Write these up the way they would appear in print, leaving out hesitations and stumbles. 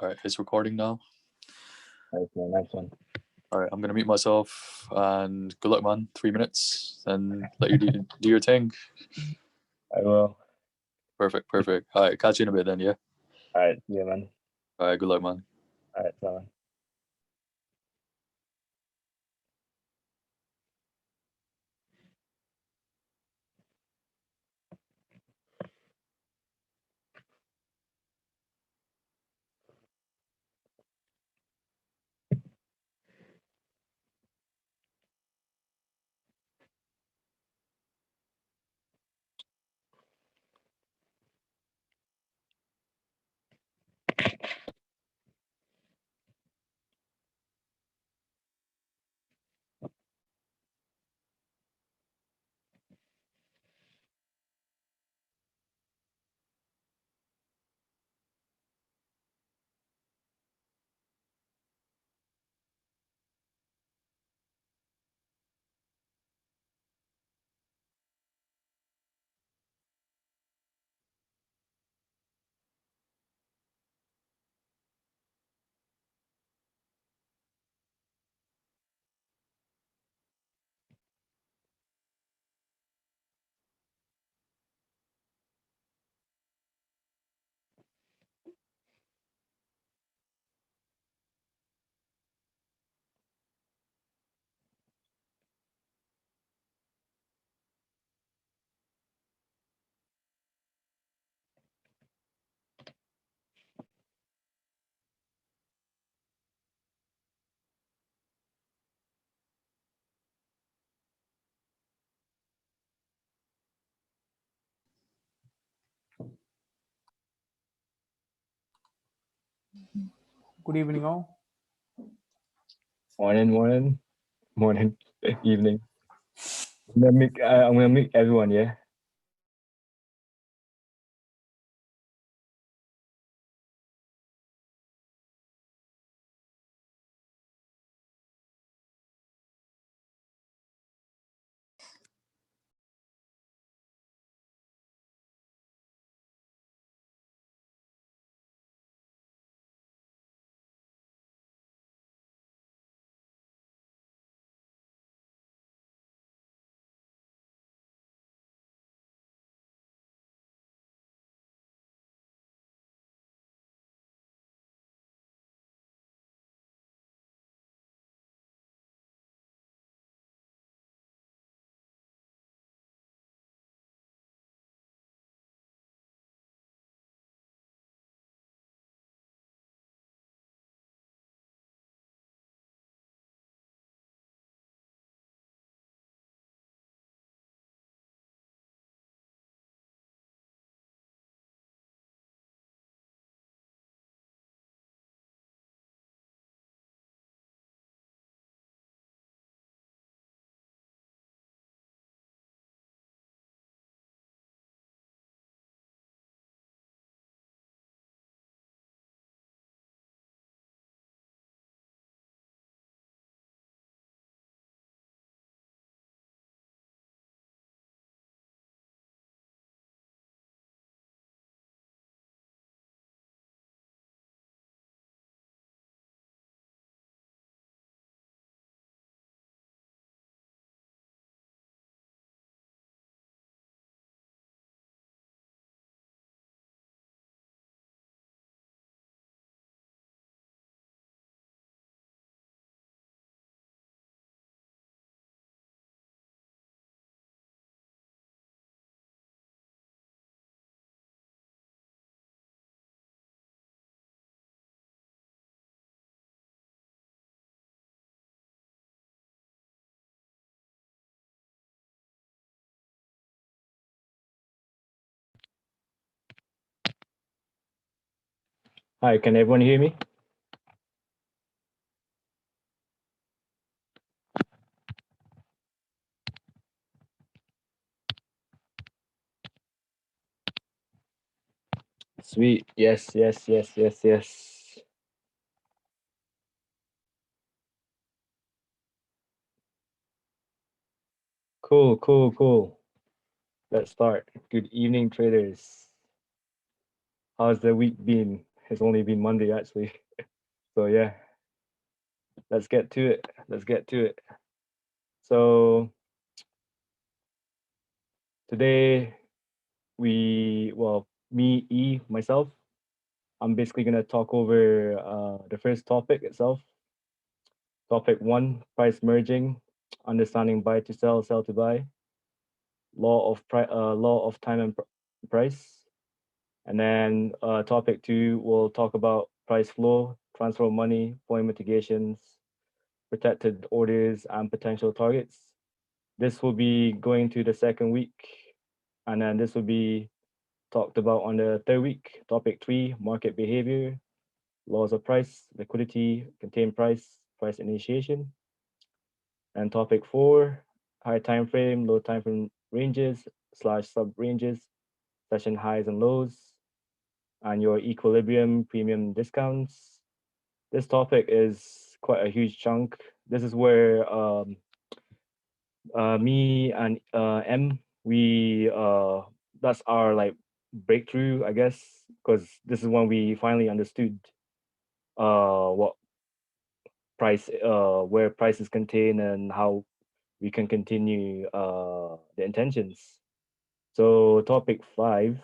All right, it's recording now. Nice one, nice one. All right, I'm gonna mute myself and good luck, man. 3 minutes, and let you do your thing. I will. Perfect, perfect. All right, catch you in a bit then, yeah. All right, yeah, man. All right, good luck, man. All right, so. Good evening, all. Morning, evening. I'm gonna meet everyone, yeah. Hi, can everyone hear me? Sweet. Yes. Cool. Let's start. Good evening, traders. How's the week been? It's only been Monday actually. So yeah, let's get to it. Let's get to it. So today myself, I'm basically gonna talk over the first topic itself. Topic one: price merging, understanding buy to sell, sell to buy, law of time and price. And then topic two, we'll talk about price flow, transfer of money, point mitigations, protected orders, and potential targets. This will be going to the second week, and then this will be talked about on the third week. Topic three, market behavior, laws of price, liquidity, contained price, price initiation. And topic four, high time frame, low time frame ranges slash sub ranges, session highs and lows, and your equilibrium premium discounts. This topic is quite a huge chunk. This is where me and M, that's our like breakthrough, I guess, because this is when we finally understood what where price is contained and how we can continue the intentions. So topic five,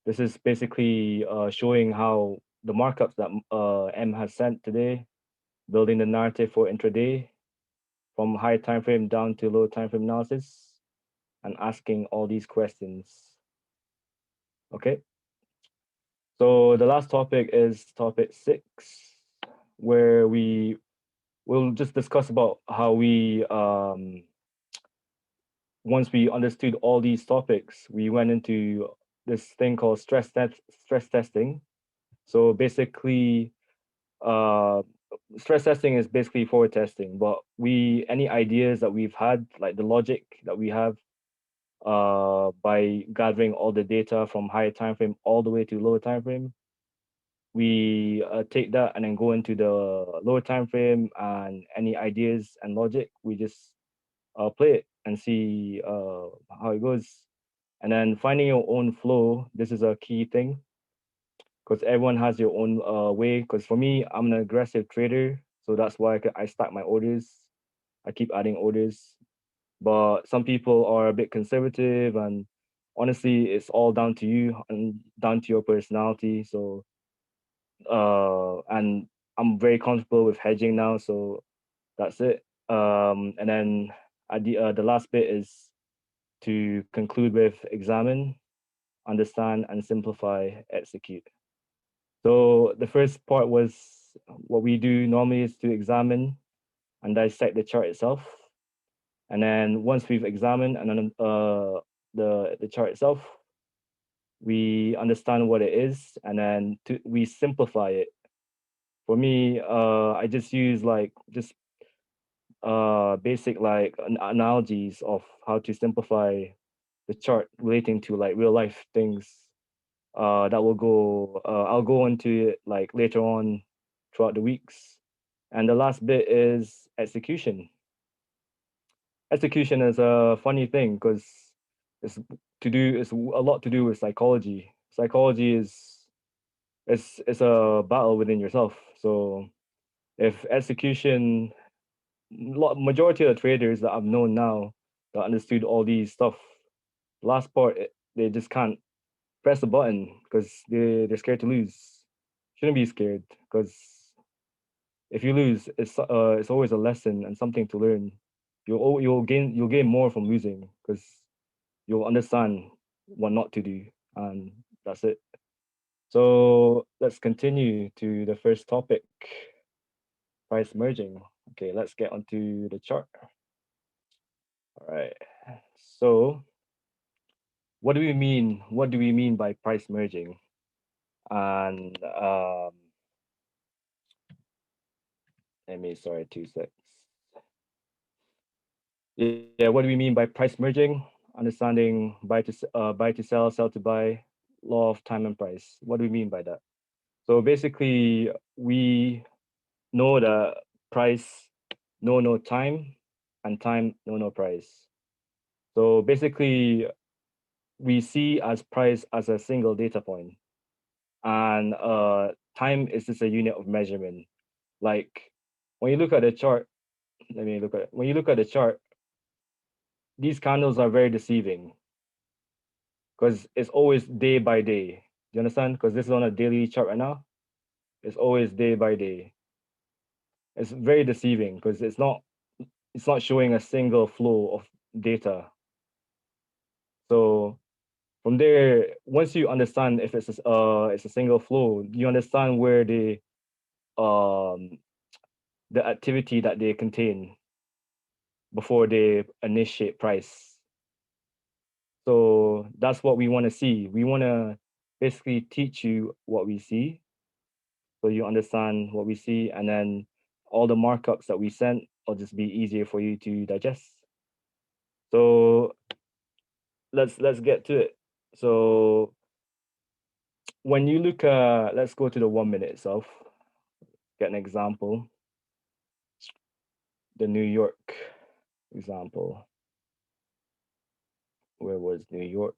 this is basically showing how the markups that M has sent today, building the narrative for intraday from high time frame down to low time frame analysis, and asking all these questions. Okay. So the last topic is topic six, where we will just discuss about how we once we understood all these topics, we went into this thing called stress testing. So basically, uh, stress testing is basically forward testing, but any ideas that we've had, like the logic that we have, by gathering all the data from higher time frame all the way to lower time frame, we take that and then go into the lower time frame, and any ideas and logic, we just play it and see how it goes. And then finding your own flow, this is a key thing, because everyone has your own way. Because for me, I'm an aggressive trader, so that's why I stack my orders. I keep adding orders. But some people are a bit conservative, and honestly, it's all down to you and down to your personality. So and I'm very comfortable with hedging now, so that's it. And then at the last bit is to conclude with examine, understand, and simplify, execute. So the first part was, what we do normally is to examine and dissect the chart itself. And then once we've examined and then the chart itself, we understand what it is, and then we simplify it. For me, I just use like just basic like analogies of how to simplify the chart relating to like real life things. That will go. I'll go into it like later on throughout the weeks. And the last bit is execution. Execution is a funny thing because it's a lot to do with psychology. Psychology is a battle within yourself. So if execution, majority of the traders that I've known now that understood all these stuff, last part they just can't press the button because they're scared to lose. Shouldn't be scared, because if you lose, it's always a lesson and something to learn. You'll gain more from losing, because you'll understand what not to do, and that's it. So let's continue to the first topic, price merging. Okay, let's get onto the chart. All right. So what do we mean? What do we mean by price merging? And sorry, 2 secs. Yeah, what do we mean by price merging? Understanding buy to sell, sell to buy, law of time and price. What do we mean by that? So basically, we know that price no time, and time no price. So basically, we see as price as a single data point. and time is just a unit of measurement. Like when you look at the chart, when you look at the chart, these candles are very deceiving because it's always day by day. Do you understand? Because this is on a daily chart right now. It's always day by day. It's very deceiving because it's not showing a single flow of data. So from there, once you understand if it's a single flow, you understand where um the activity that they contain before they initiate price. So that's what we want to see. We want to basically teach you what we see, so you understand what we see, and then all the markups that we sent will just be easier for you to digest. So let's get to it. So when you look let's go to the 1 minute itself, get an example. The New York example. Where was New York?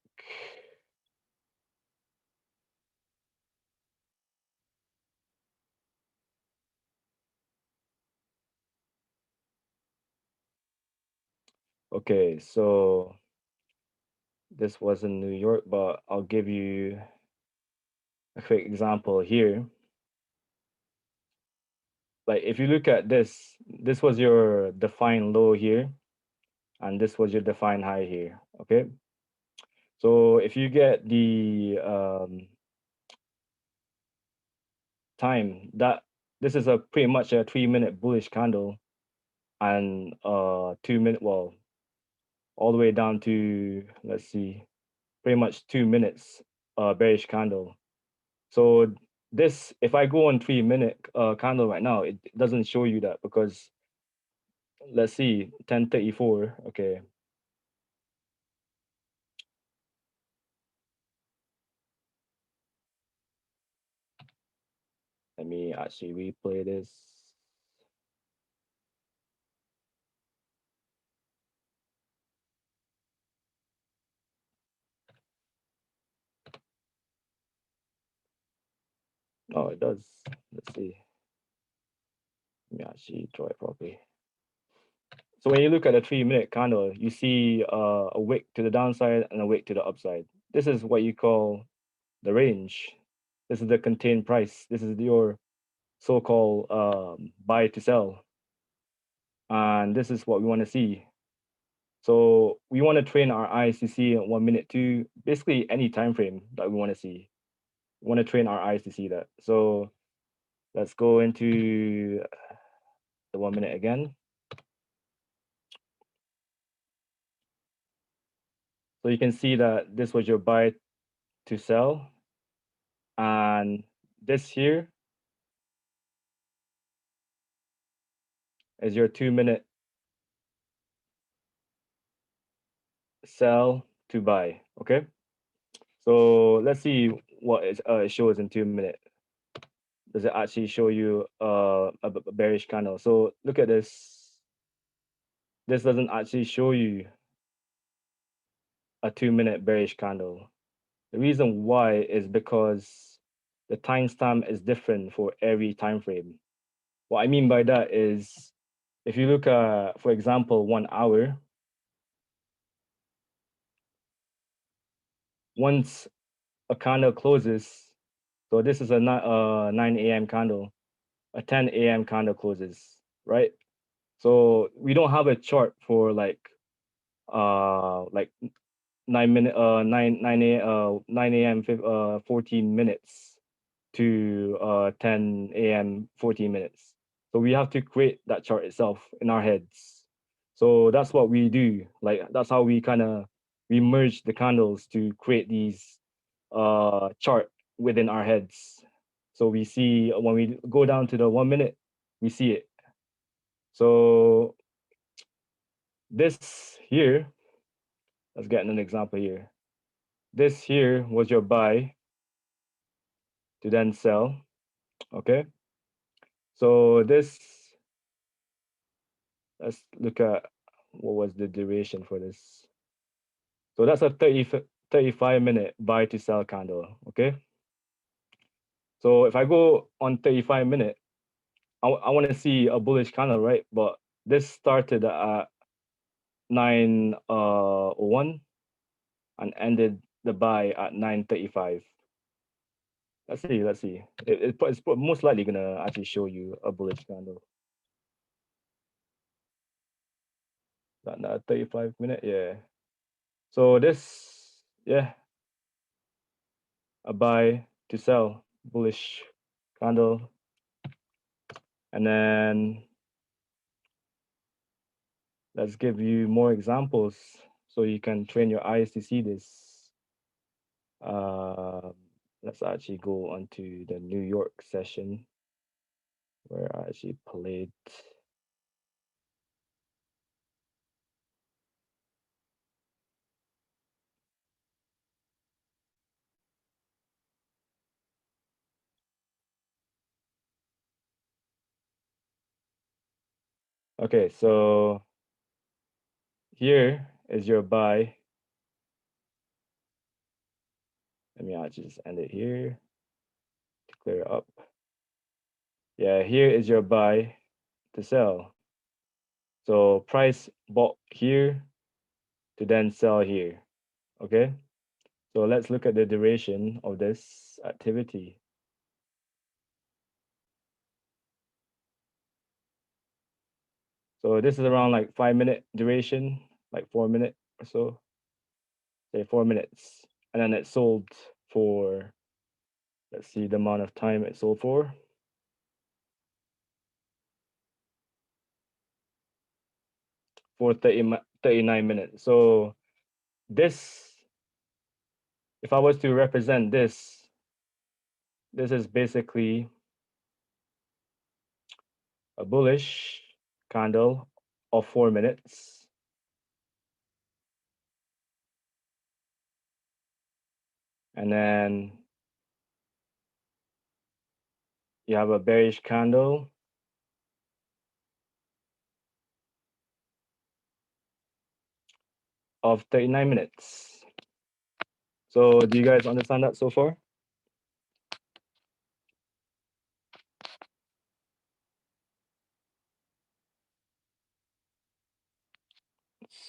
Okay, so this wasn't New York, but I'll give you a quick example here. Like if you look at this was your defined low here, and this was your defined high here, okay? So if you get the time, that this is a pretty much a 3 minute bullish candle, and 2 minute, well, all the way down to, let's see, pretty much 2 minutes bearish candle. So this, if I go on 3 minute candle right now, it doesn't show you that because let's see, 1034. Okay. Let me actually replay this. Oh, it does. Let's see. Let me actually draw it properly. So when you look at a 3 minute candle, you see a wick to the downside and a wick to the upside. This is what you call the range. This is the contained price. This is your so-called buy to sell. And this is what we want to see. So we want to train our eyes to see 1 minute to basically any time frame that we want to see. We want to train our eyes to see that. So let's go into the 1 minute again. So you can see that this was your buy to sell. And this here is your 2 minute sell to buy, okay? So let's see what it shows in 2 minutes. Does it actually show you a bearish candle? So look at this. This doesn't actually show you a 2 minute bearish candle. The reason why is because the timestamp is different for every time frame. What I mean by that is if you look at, for example, 1 hour, once a candle closes, so this is a 9 a.m. candle, a 10 a.m. candle closes, right? So we don't have a chart for like 9 minute 9 a.m. 14 minutes to 10 a.m. 14 minutes. So we have to create that chart itself in our heads. So that's what we do. Like that's how we kind of we merge the candles to create these chart within our heads. So we see when we go down to the 1 minute, we see it. So this here, let's get an example here. This here was your buy to then sell, okay? So this, let's look at what was the duration for this. So that's a 35 minute buy to sell candle, okay? So if I go on 35 minute, I want to see a bullish candle, right? But this started at 9:01 and ended the buy at 9:35. Let's see. Let's see. It's most likely gonna actually show you a bullish candle. That 35 minute, yeah. So this, yeah, a buy to sell, bullish candle, and then let's give you more examples so you can train your eyes to see this. Let's actually go onto the New York session where I actually played. Okay, so here is your buy. Let me actually just end it here to clear it up. Yeah, here is your buy to sell. So price bought here to then sell here. Okay, so let's look at the duration of this activity. So this is around like 5 minute duration, like 4 minute or so, say 4 minutes. And then it sold for, let's see the amount of time it sold for 39 minutes. So this, if I was to represent this is basically a bullish candle of 4 minutes. And then you have a bearish candle of 39 minutes. So do you guys understand that so far?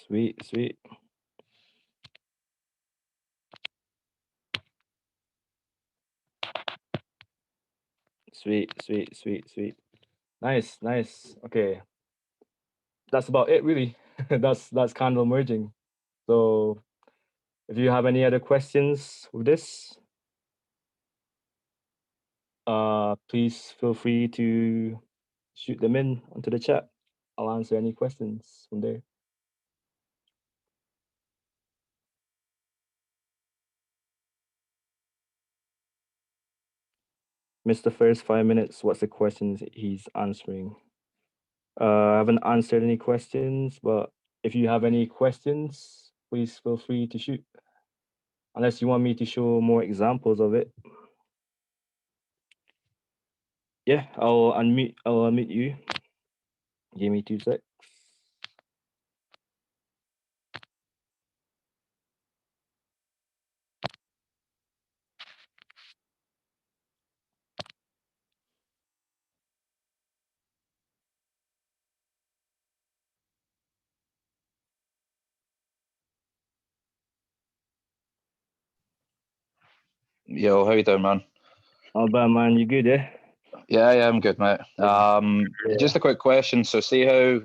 Sweet, sweet. Sweet, sweet, sweet, sweet. Nice, nice. Okay. That's about it really. That's candle merging. So if you have any other questions with this, please feel free to shoot them in onto the chat. I'll answer any questions from there. Missed the first 5 minutes. What's the questions he's answering? I haven't answered any questions, but if you have any questions, please feel free to shoot. Unless you want me to show more examples of it. Yeah, I'll unmute you. Give me 2 secs. Yo, how you doing, man? Oh, bad man, you good, yeah? Yeah, I'm good, mate. Just a quick question. So, see how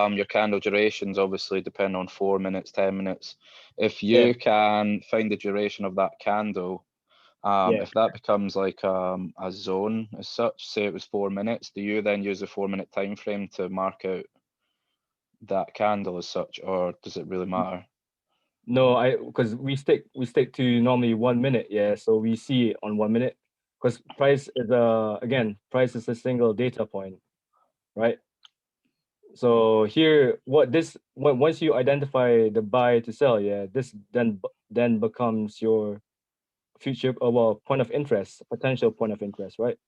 your candle durations obviously depend on 4 minutes, 10 minutes. If you can find the duration of that candle, if that becomes like a zone as such, say it was 4 minutes, do you then use a 4 minute time frame to mark out that candle as such, or does it really matter? No, because we stick to normally 1 minute, yeah. So we see it on 1 minute, because price is price is a single data point, right? So here, once you identify the buy to sell, yeah, this then becomes your future, point of interest, potential point of interest, right?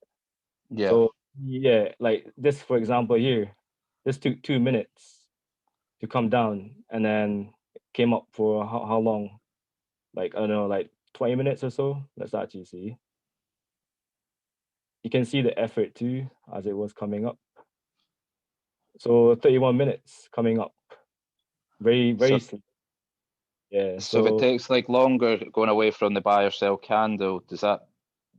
Yeah. So yeah, like this, for example, here, this took 2 minutes to come down, and then came up for how long? Like, I don't know, like 20 minutes or so. Let's actually see. you can see the effort too as it was coming up. So 31 minutes coming up. Very So, slow. Yeah. so if it takes like longer going away from the buy or sell candle, does that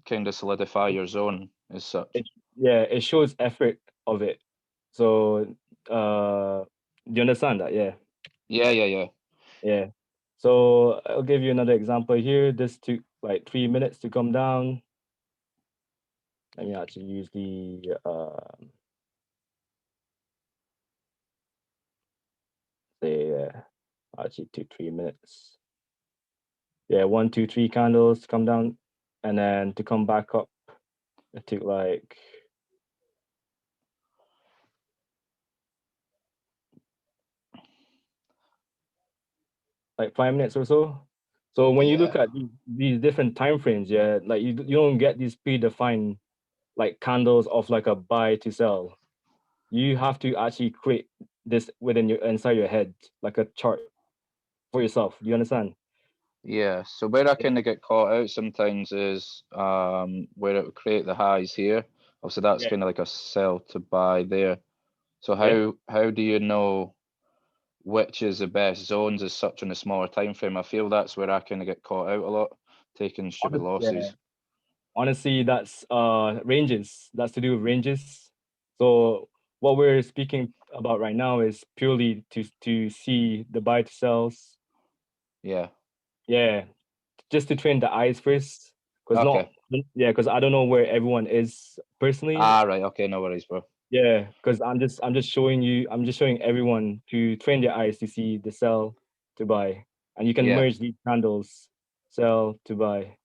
kind of solidify your zone as such? it shows effort of it. So do you understand that? Yeah. Yeah. Yeah. So I'll give you another example here. This took like 3 minutes to come down. Let me actually use the say actually took 3 minutes. Yeah, 1, 2, 3 candles to come down, and then to come back up, it took like 5 minutes or so. So when you look Yeah. at these different time frames, yeah, like you don't get these predefined like candles of like a buy to sell. You have to actually create this within your inside your head, like a chart for yourself. Do you understand? Yeah, so where I kind of get caught out sometimes is where it would create the highs here. Obviously, that's Yeah. kind of like a sell to buy there. So Yeah. how do you know which is the best zones as such on a smaller time frame? I feel that's where I kind of get caught out a lot, taking stupid Yeah. losses. Honestly, that's ranges. That's to do with ranges. So what we're speaking about right now is purely to see the buy to sells. Yeah. Yeah, just to train the eyes first, because Okay. because I don't know where everyone is personally. Ah, right. Okay, no worries, bro. Yeah, because I'm just showing you, I'm just showing everyone to train their eyes to see the sell to buy, and you can Yeah. merge these candles, sell to buy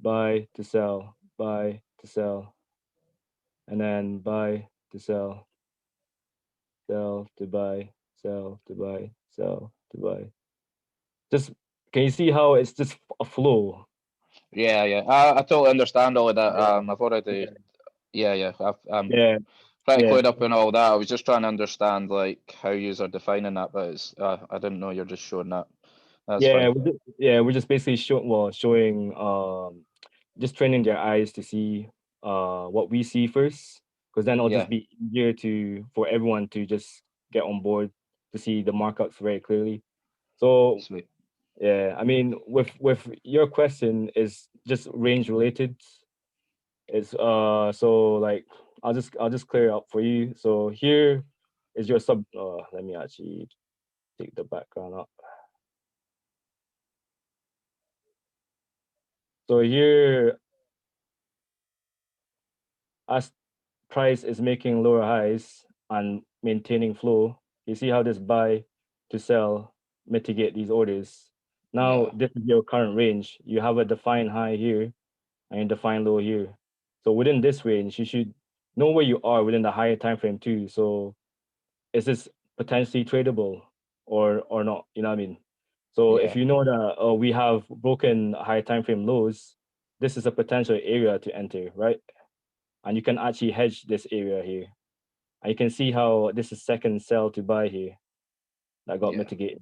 to sell, buy to sell, and then buy to sell, sell to buy, sell to buy, sell to buy. Just can you see how it's just a flow? Yeah. I totally understand all of that. Yeah, I've already, yeah. I'm yeah, pretty yeah. clued up in all that. I was just trying to understand like how yous are defining that, but it's I didn't know you're just showing that. That's Yeah, fine. we're just basically showing just training their eyes to see what we see first, because then it'll Yeah, just be easier for everyone to just get on board to see the markups very clearly. So sweet. yeah, I mean with your question is just range related. It's so like I'll just clear it up for you. So here is your sub let me actually take the background up. So here as price is making lower highs and maintaining flow, you see how this buy to sell mitigate these orders. Now Yeah, this is your current range. You have a defined high here and a defined low here. So within this range, you should know where you are within the higher time frame too. So is this potentially tradable or not? You know what I mean? So if yeah, you know that we have broken higher time frame lows, this is a potential area to enter, right? And you can actually hedge this area here. And you can see how this is second sell to buy here that got yeah, mitigated.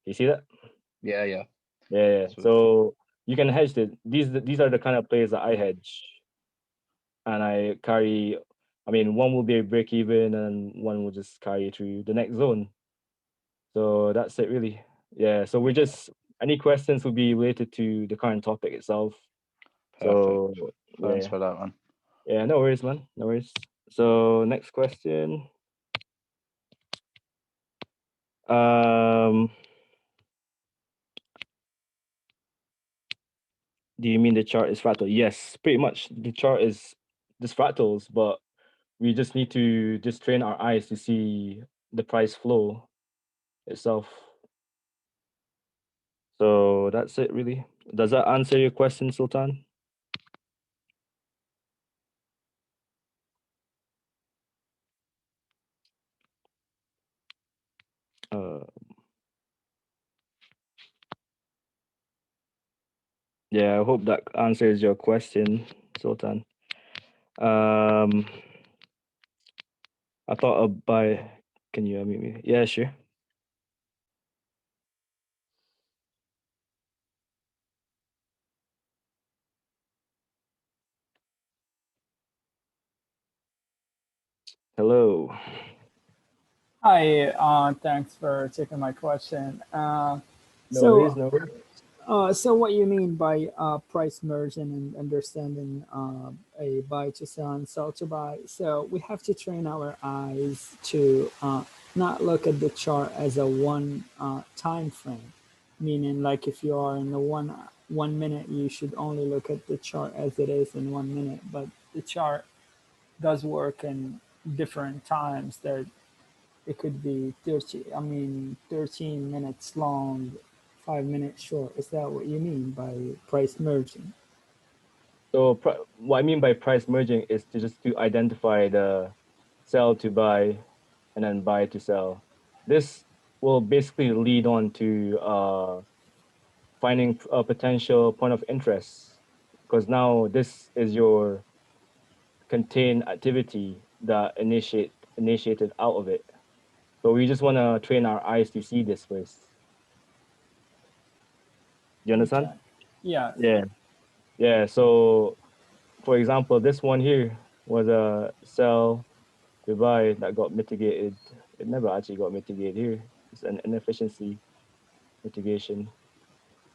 You see that? yeah. Yeah. Sweet. So you can hedge it. These are the kind of plays that I hedge, and I carry. I mean, one will be a break even, and one will just carry through the next zone. So that's it, really. Yeah. So we're Yeah, just any questions will be related to the current topic itself. perfect. So Thanks yeah, for that one. yeah. No worries, man. No worries. So next question. Um, do you mean the chart is fractal? Yes, pretty much the chart is just fractals, but we just need to just train our eyes to see the price flow itself. So that's it really. Does that answer your question, Sultan? Uh, yeah, I hope that answers your question, Sultan. I thought I'd buy. Can you unmute me? Yeah, sure. Hello. Hi, thanks for taking my question. No worries, So, no worries. so what you mean by price merging and understanding a buy to sell and sell to buy? So we have to train our eyes to not look at the chart as a one time frame. Meaning, like if you are in the 1 minute, you should only look at the chart as it is in 1 minute. But the chart does work in different times. There it could be 13 minutes long, 5 minutes short. Is that what you mean by price merging? So what I mean by price merging is to just to identify the sell to buy and then buy to sell. This will basically lead on to finding a potential point of interest, because now this is your contained activity that initiated out of it. So we just want to train our eyes to see this first. You understand? Okay. Yeah. Yeah. Yeah. So for example, this one here was a sell to buy that got mitigated. It never actually got mitigated here. It's an inefficiency mitigation.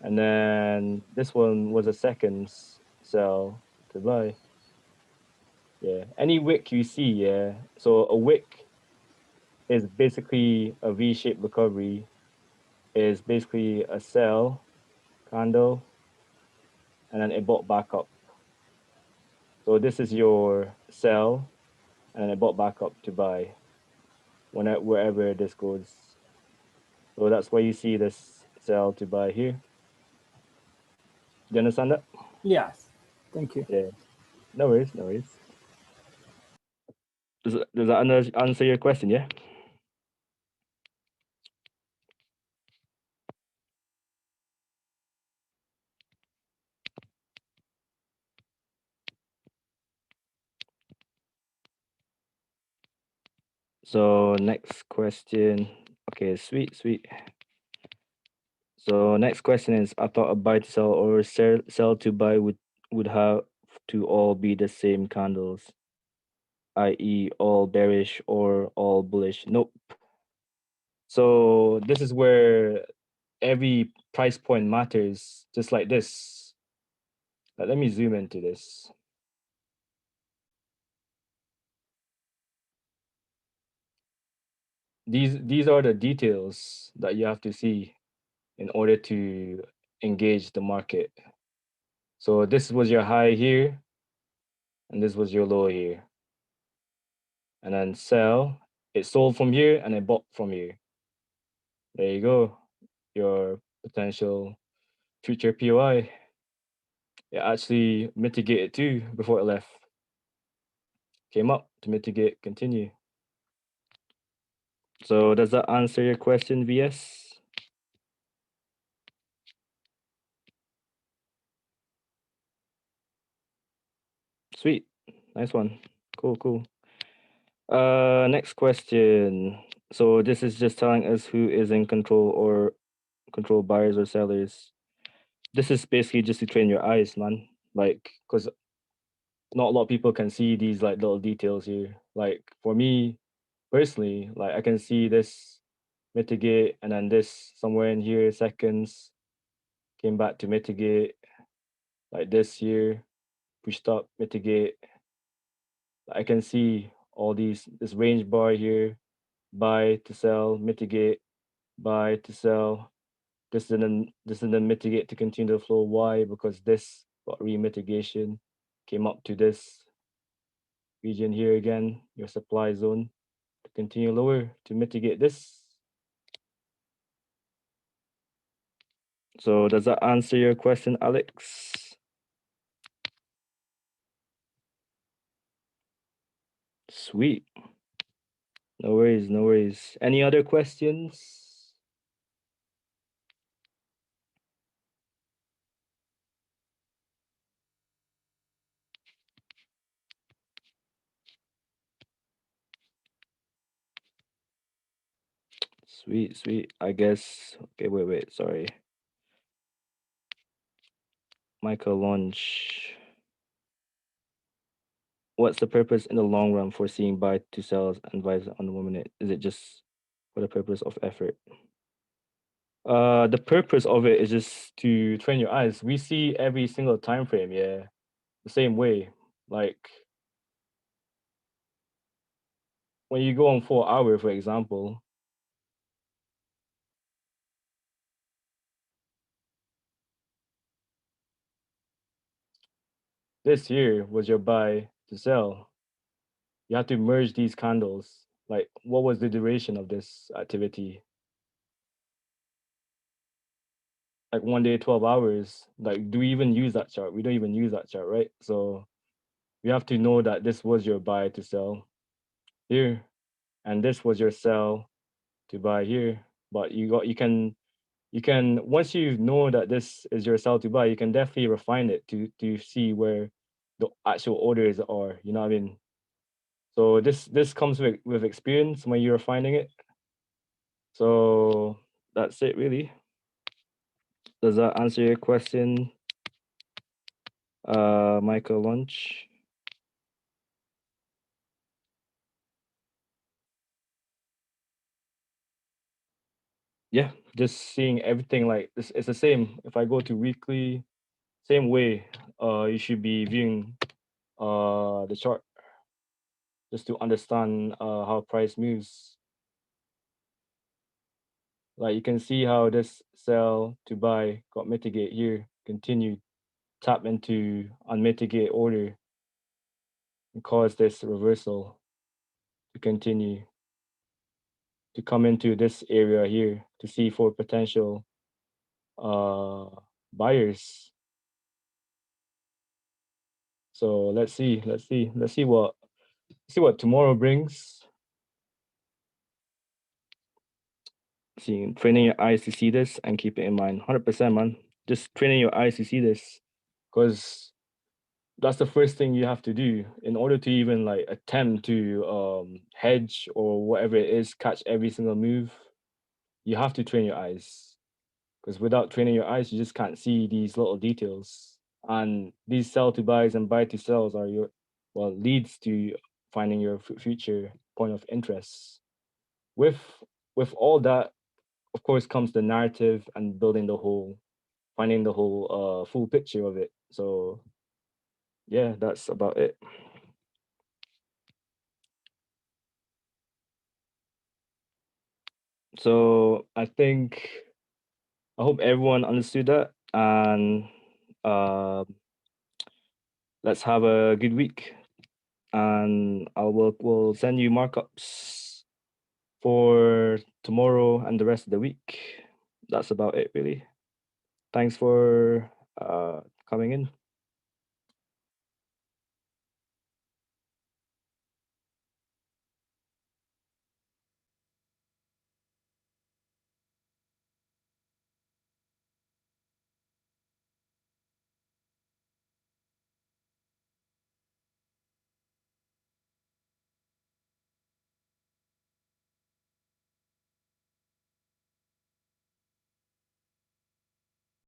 And then this one was a seconds sell to buy. Yeah. Any wick you see, yeah. So a wick is basically a V-shaped recovery, is basically a sell candle, and then it bought back up. So this is your sell, and it bought back up to buy wherever this goes. So that's why you see this sell to buy here. Do you understand that? Yes. Thank you. Yeah. No worries, no worries. Does that answer your question? Yeah. So next question. Okay, sweet, sweet. So next question is: I thought a buy to sell or sell to buy would have to all be the same candles, i.e., all bearish or all bullish. Nope. So this is where every price point matters, just like this. Let me zoom into this. These are the details that you have to see in order to engage the market. So this was your high here, and this was your low here. And then sell, it sold from here and it bought from here. There you go, your potential future POI. It actually mitigated too before it left. Came up to mitigate, continue. So does that answer your question, VS? Sweet, nice one. Cool, cool. Next question. So this is just telling us who is in control or control buyers or sellers. This is basically just to train your eyes, man. Like, because not a lot of people can see these like little details here. Like for me personally, like I can see this mitigate and then this somewhere in here seconds came back to mitigate, like this here pushed up mitigate. I can see all this range bar here, buy to sell, mitigate, buy to sell. This didn't mitigate to continue the flow. Why? Because this got re-mitigation, came up to this region here again, your supply zone, to continue lower to mitigate this. So does that answer your question, Alex? Sweet. No worries, no worries. Any other questions? Sweet, sweet. I guess. Okay, wait, sorry. Michael launch. what's the purpose in the long run for seeing buy to sells and buys on the 1 minute? Is it just for the purpose of effort? The purpose of it is just to train your eyes. We see every single time frame, yeah, the same way. Like when you go on 4 hour, for example, this here was your buy to sell. You have to merge these candles. Like, what was the duration of this activity? Like 1 day, 12 hours. Like, do we even use that chart? We don't even use that chart, right? So you have to know that this was your buy to sell here, and this was your sell to buy here. But you can once you know that this is your sell to buy, you can definitely refine it to see where the actual orders are. You know what I mean? So this comes with experience when you're finding it. So that's it really. Does that answer your question, Michael Lunch? Yeah, just seeing everything like this. It's the same. If I go to weekly, same way. You should be viewing the chart just to understand how price moves. Like you can see how this sell to buy got mitigate here, continue, tap into unmitigate order and cause this reversal to continue to come into this area here to see for potential buyers. So let's see what tomorrow brings. See, training your eyes to see this and keep it in mind. 100%, man. Just training your eyes to see this, because that's the first thing you have to do in order to even like attempt to hedge or whatever it is, catch every single move. You have to train your eyes, because without training your eyes, you just can't see these little details. And these sell to buys and buy to sells are your leads to finding your future point of interest. With all that, of course, comes the narrative and building the whole, finding the whole full picture of it. So yeah, that's about it. So I hope everyone understood that, and let's have a good week. And we'll send you markups for tomorrow and the rest of the week. That's about it, really. Thanks for coming in.